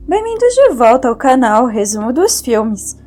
Bem-vindos de volta ao canal Resumo dos Filmes.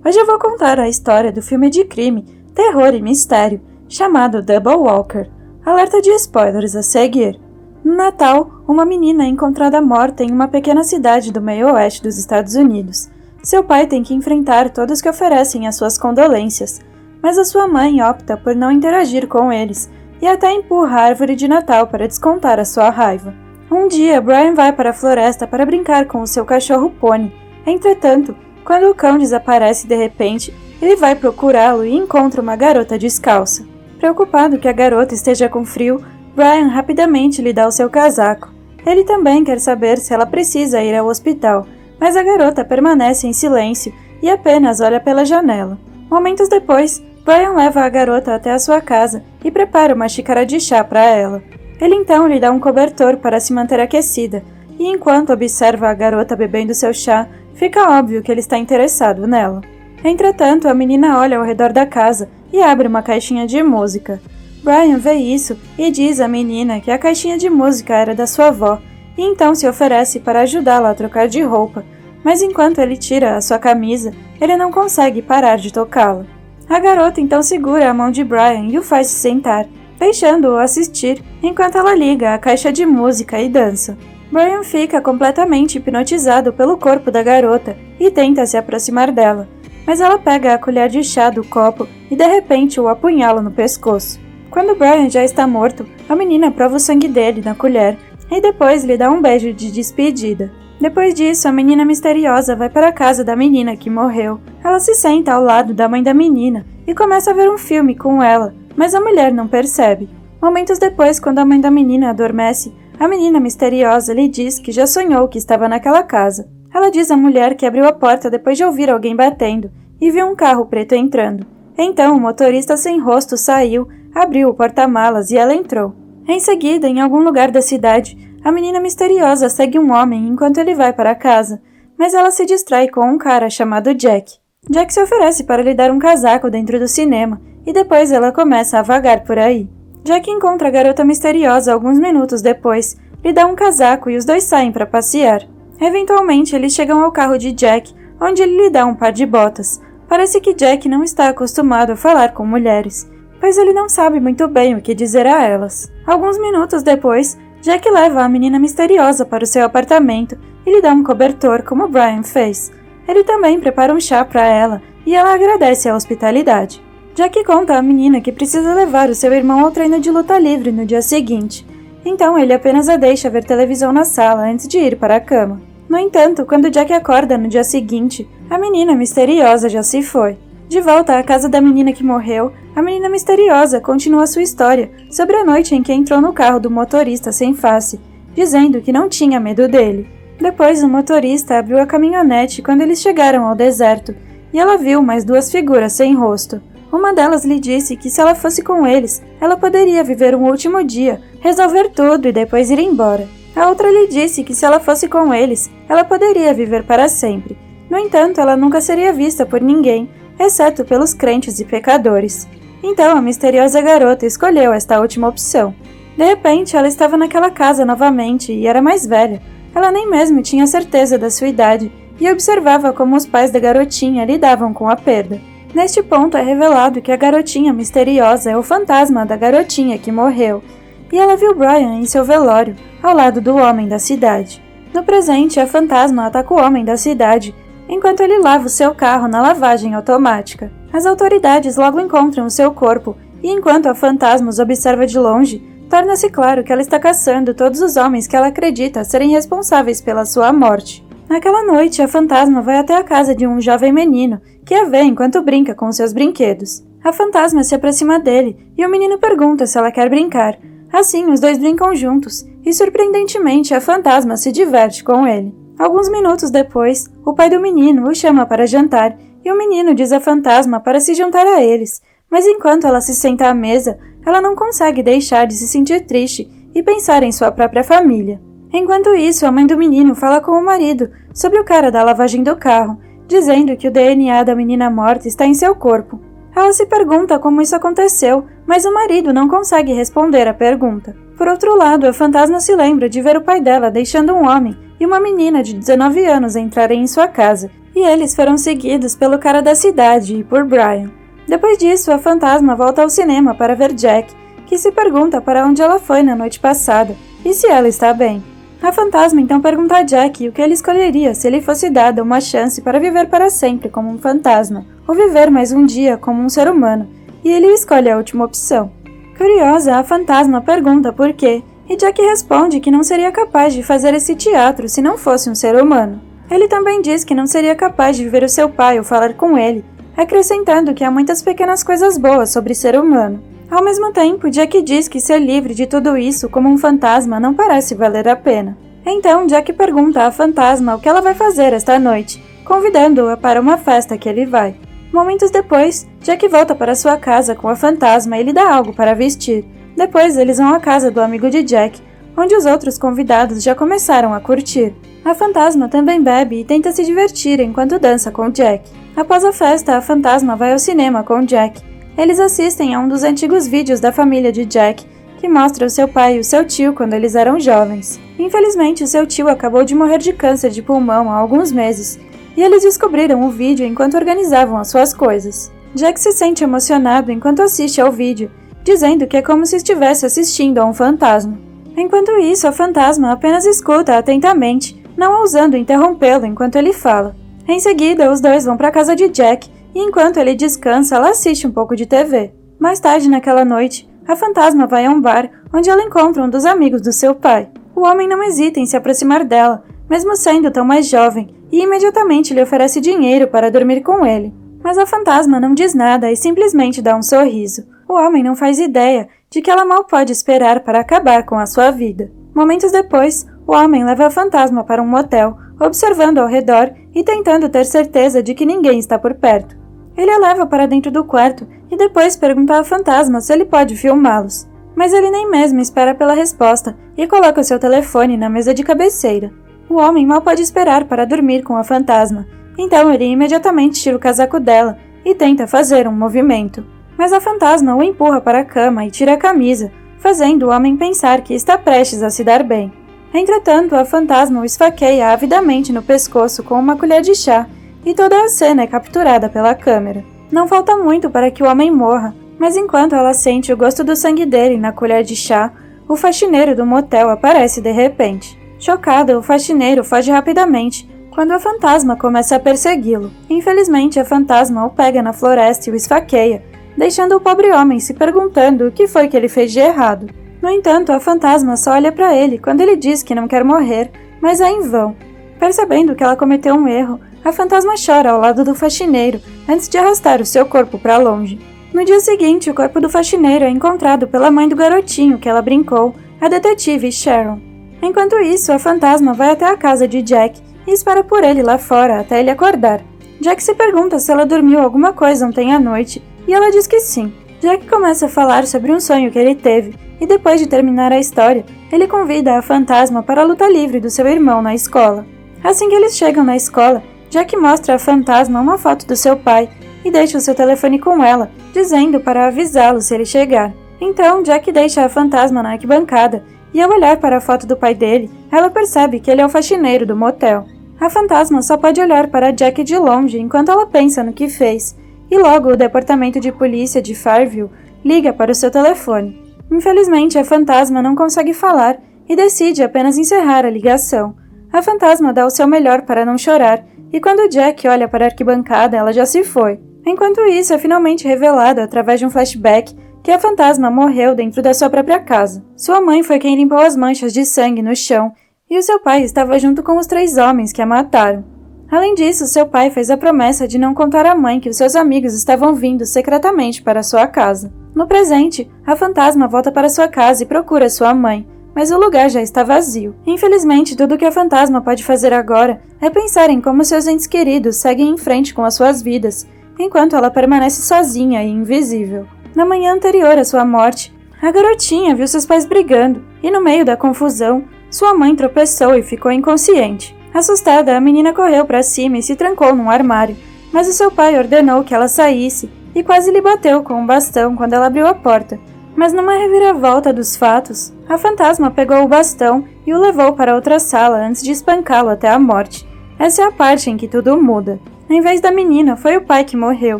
Hoje eu vou contar a história do filme de crime, terror e mistério, chamado Double Walker. Alerta de spoilers a seguir. No Natal, uma menina é encontrada morta em uma pequena cidade do meio oeste dos Estados Unidos. Seu pai tem que enfrentar todos que oferecem as suas condolências, mas a sua mãe opta por não interagir com eles e até empurra a árvore de Natal para descontar a sua raiva. Um dia, Brian vai para a floresta para brincar com o seu cachorro Pony. Entretanto, quando o cão desaparece de repente, ele vai procurá-lo e encontra uma garota descalça. Preocupado que a garota esteja com frio, Brian rapidamente lhe dá o seu casaco. Ele também quer saber se ela precisa ir ao hospital, mas a garota permanece em silêncio e apenas olha pela janela. Momentos depois, Brian leva a garota até a sua casa e prepara uma xícara de chá para ela. Ele então lhe dá um cobertor para se manter aquecida, e enquanto observa a garota bebendo seu chá, fica óbvio que ele está interessado nela. Entretanto, a menina olha ao redor da casa e abre uma caixinha de música. Brian vê isso e diz à menina que a caixinha de música era da sua avó, e então se oferece para ajudá-la a trocar de roupa, mas enquanto ele tira a sua camisa, ele não consegue parar de tocá-la. A garota então segura a mão de Brian e o faz se sentar, deixando-o assistir enquanto ela liga a caixa de música e dança. Brian fica completamente hipnotizado pelo corpo da garota e tenta se aproximar dela, mas ela pega a colher de chá do copo e de repente o apunhala no pescoço. Quando Brian já está morto, a menina prova o sangue dele na colher e depois lhe dá um beijo de despedida. Depois disso, a menina misteriosa vai para a casa da menina que morreu. Ela se senta ao lado da mãe da menina e começa a ver um filme com ela, mas a mulher não percebe. Momentos depois, quando a mãe da menina adormece, a menina misteriosa lhe diz que já sonhou que estava naquela casa. Ela diz à mulher que abriu a porta depois de ouvir alguém batendo e viu um carro preto entrando. Então, o motorista sem rosto saiu, abriu o porta-malas e ela entrou. Em seguida, em algum lugar da cidade, a menina misteriosa segue um homem enquanto ele vai para casa, mas ela se distrai com um cara chamado Jack. Jack se oferece para lhe dar um casaco dentro do cinema, e depois ela começa a vagar por aí. Jack encontra a garota misteriosa alguns minutos depois, lhe dá um casaco e os dois saem para passear. Eventualmente, eles chegam ao carro de Jack, onde ele lhe dá um par de botas. Parece que Jack não está acostumado a falar com mulheres, pois ele não sabe muito bem o que dizer a elas. Alguns minutos depois, Jack leva a menina misteriosa para o seu apartamento e lhe dá um cobertor, como Brian fez. Ele também prepara um chá para ela e ela agradece a hospitalidade. Jack conta à menina que precisa levar o seu irmão ao treino de luta livre no dia seguinte. Então ele apenas a deixa ver televisão na sala antes de ir para a cama. No entanto, quando Jack acorda no dia seguinte, a menina misteriosa já se foi. De volta à casa da menina que morreu, a menina misteriosa continua sua história sobre a noite em que entrou no carro do motorista sem face, dizendo que não tinha medo dele. Depois, o motorista abriu a caminhonete quando eles chegaram ao deserto, e ela viu mais duas figuras sem rosto. Uma delas lhe disse que se ela fosse com eles, ela poderia viver um último dia, resolver tudo e depois ir embora. A outra lhe disse que se ela fosse com eles, ela poderia viver para sempre. No entanto, ela nunca seria vista por ninguém, exceto pelos crentes e pecadores. Então, a misteriosa garota escolheu esta última opção. De repente, ela estava naquela casa novamente e era mais velha. Ela nem mesmo tinha certeza da sua idade e observava como os pais da garotinha lidavam com a perda. Neste ponto é revelado que a garotinha misteriosa é o fantasma da garotinha que morreu, e ela viu Brian em seu velório, ao lado do homem da cidade. No presente, a fantasma ataca o homem da cidade, enquanto ele lava o seu carro na lavagem automática. As autoridades logo encontram o seu corpo, e enquanto a fantasma os observa de longe, torna-se claro que ela está caçando todos os homens que ela acredita serem responsáveis pela sua morte. Naquela noite, a fantasma vai até a casa de um jovem menino, que a vê enquanto brinca com seus brinquedos. A fantasma se aproxima dele, e o menino pergunta se ela quer brincar. Assim, os dois brincam juntos, e surpreendentemente a fantasma se diverte com ele. Alguns minutos depois, o pai do menino o chama para jantar, e o menino diz à fantasma para se juntar a eles, mas enquanto ela se senta à mesa, ela não consegue deixar de se sentir triste e pensar em sua própria família. Enquanto isso, a mãe do menino fala com o marido sobre o cara da lavagem do carro, dizendo que o DNA da menina morta está em seu corpo. Ela se pergunta como isso aconteceu, mas o marido não consegue responder a pergunta. Por outro lado, a fantasma se lembra de ver o pai dela deixando um homem e uma menina de 19 anos entrarem em sua casa, e eles foram seguidos pelo cara da cidade e por Brian. Depois disso, a fantasma volta ao cinema para ver Jack, que se pergunta para onde ela foi na noite passada e se ela está bem. A fantasma então pergunta a Jack o que ele escolheria se ele fosse dado uma chance para viver para sempre como um fantasma, ou viver mais um dia como um ser humano, e ele escolhe a última opção. Curiosa, a fantasma pergunta por quê, e Jack responde que não seria capaz de fazer esse teatro se não fosse um ser humano. Ele também diz que não seria capaz de ver o seu pai ou falar com ele, acrescentando que há muitas pequenas coisas boas sobre ser humano. Ao mesmo tempo, Jack diz que ser livre de tudo isso como um fantasma não parece valer a pena. Então, Jack pergunta à fantasma o que ela vai fazer esta noite, convidando-a para uma festa que ele vai. Momentos depois, Jack volta para sua casa com a fantasma e lhe dá algo para vestir. Depois, eles vão à casa do amigo de Jack, onde os outros convidados já começaram a curtir. A fantasma também bebe e tenta se divertir enquanto dança com Jack. Após a festa, a fantasma vai ao cinema com Jack. Eles assistem a um dos antigos vídeos da família de Jack, que mostra o seu pai e o seu tio quando eles eram jovens. Infelizmente, o seu tio acabou de morrer de câncer de pulmão há alguns meses, e eles descobriram o vídeo enquanto organizavam as suas coisas. Jack se sente emocionado enquanto assiste ao vídeo, dizendo que é como se estivesse assistindo a um fantasma. Enquanto isso, a fantasma apenas escuta atentamente, não ousando interrompê-lo enquanto ele fala. Em seguida, os dois vão para a casa de Jack, e enquanto ele descansa, ela assiste um pouco de TV. Mais tarde naquela noite, a fantasma vai a um bar, onde ela encontra um dos amigos do seu pai. O homem não hesita em se aproximar dela, mesmo sendo tão mais jovem, e imediatamente lhe oferece dinheiro para dormir com ele. Mas a fantasma não diz nada e simplesmente dá um sorriso. O homem não faz ideia de que ela mal pode esperar para acabar com a sua vida. Momentos depois, o homem leva a fantasma para um motel, observando ao redor e tentando ter certeza de que ninguém está por perto. Ele a leva para dentro do quarto e depois pergunta ao fantasma se ele pode filmá-los. Mas ele nem mesmo espera pela resposta e coloca o seu telefone na mesa de cabeceira. O homem mal pode esperar para dormir com a fantasma, então ele imediatamente tira o casaco dela e tenta fazer um movimento. Mas a fantasma o empurra para a cama e tira a camisa, fazendo o homem pensar que está prestes a se dar bem. Entretanto, a fantasma o esfaqueia avidamente no pescoço com uma colher de chá, e toda a cena é capturada pela câmera. Não falta muito para que o homem morra, mas enquanto ela sente o gosto do sangue dele na colher de chá, o faxineiro do motel aparece de repente. Chocado, o faxineiro foge rapidamente, quando a fantasma começa a persegui-lo. Infelizmente, a fantasma o pega na floresta e o esfaqueia, deixando o pobre homem se perguntando o que foi que ele fez de errado. No entanto, a fantasma só olha para ele quando ele diz que não quer morrer, mas é em vão. Percebendo que ela cometeu um erro, a fantasma chora ao lado do faxineiro antes de arrastar o seu corpo para longe. No dia seguinte, o corpo do faxineiro é encontrado pela mãe do garotinho que ela brincou, a detetive Sharon. Enquanto isso, a fantasma vai até a casa de Jack e espera por ele lá fora até ele acordar. Jack se pergunta se ela dormiu alguma coisa ontem à noite e ela diz que sim. Jack começa a falar sobre um sonho que ele teve e depois de terminar a história, ele convida a fantasma para a luta livre do seu irmão na escola. Assim que eles chegam na escola, Jack mostra à fantasma uma foto do seu pai e deixa o seu telefone com ela, dizendo para avisá-lo se ele chegar. Então, Jack deixa a fantasma na arquibancada e ao olhar para a foto do pai dele, ela percebe que ele é o faxineiro do motel. A fantasma só pode olhar para Jack de longe enquanto ela pensa no que fez, e logo o departamento de polícia de Fairview liga para o seu telefone. Infelizmente, a fantasma não consegue falar e decide apenas encerrar a ligação. A fantasma dá o seu melhor para não chorar, e quando Jack olha para a arquibancada, ela já se foi. Enquanto isso, é finalmente revelado através de um flashback que a fantasma morreu dentro da sua própria casa. Sua mãe foi quem limpou as manchas de sangue no chão, e o seu pai estava junto com os 3 homens que a mataram. Além disso, seu pai fez a promessa de não contar à mãe que os seus amigos estavam vindo secretamente para sua casa. No presente, a fantasma volta para sua casa e procura sua mãe, mas o lugar já está vazio. Infelizmente, tudo que a fantasma pode fazer agora é pensar em como seus entes queridos seguem em frente com as suas vidas, enquanto ela permanece sozinha e invisível. Na manhã anterior à sua morte, a garotinha viu seus pais brigando, e no meio da confusão, sua mãe tropeçou e ficou inconsciente. Assustada, a menina correu para cima e se trancou num armário, mas o seu pai ordenou que ela saísse e quase lhe bateu com um bastão quando ela abriu a porta. Mas numa reviravolta dos fatos, a fantasma pegou o bastão e o levou para outra sala antes de espancá-lo até a morte. Essa é a parte em que tudo muda. Em vez da menina, foi o pai que morreu.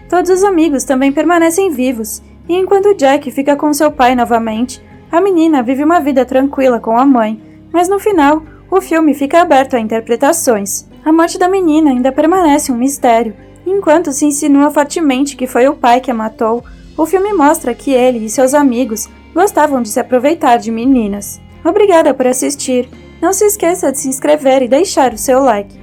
Todos os amigos também permanecem vivos, e enquanto Jack fica com seu pai novamente, a menina vive uma vida tranquila com a mãe, mas no final, o filme fica aberto a interpretações. A morte da menina ainda permanece um mistério, e enquanto se insinua fortemente que foi o pai que a matou, o filme mostra que ele e seus amigos gostavam de se aproveitar de meninas. Obrigada por assistir. Não se esqueça de se inscrever e deixar o seu like.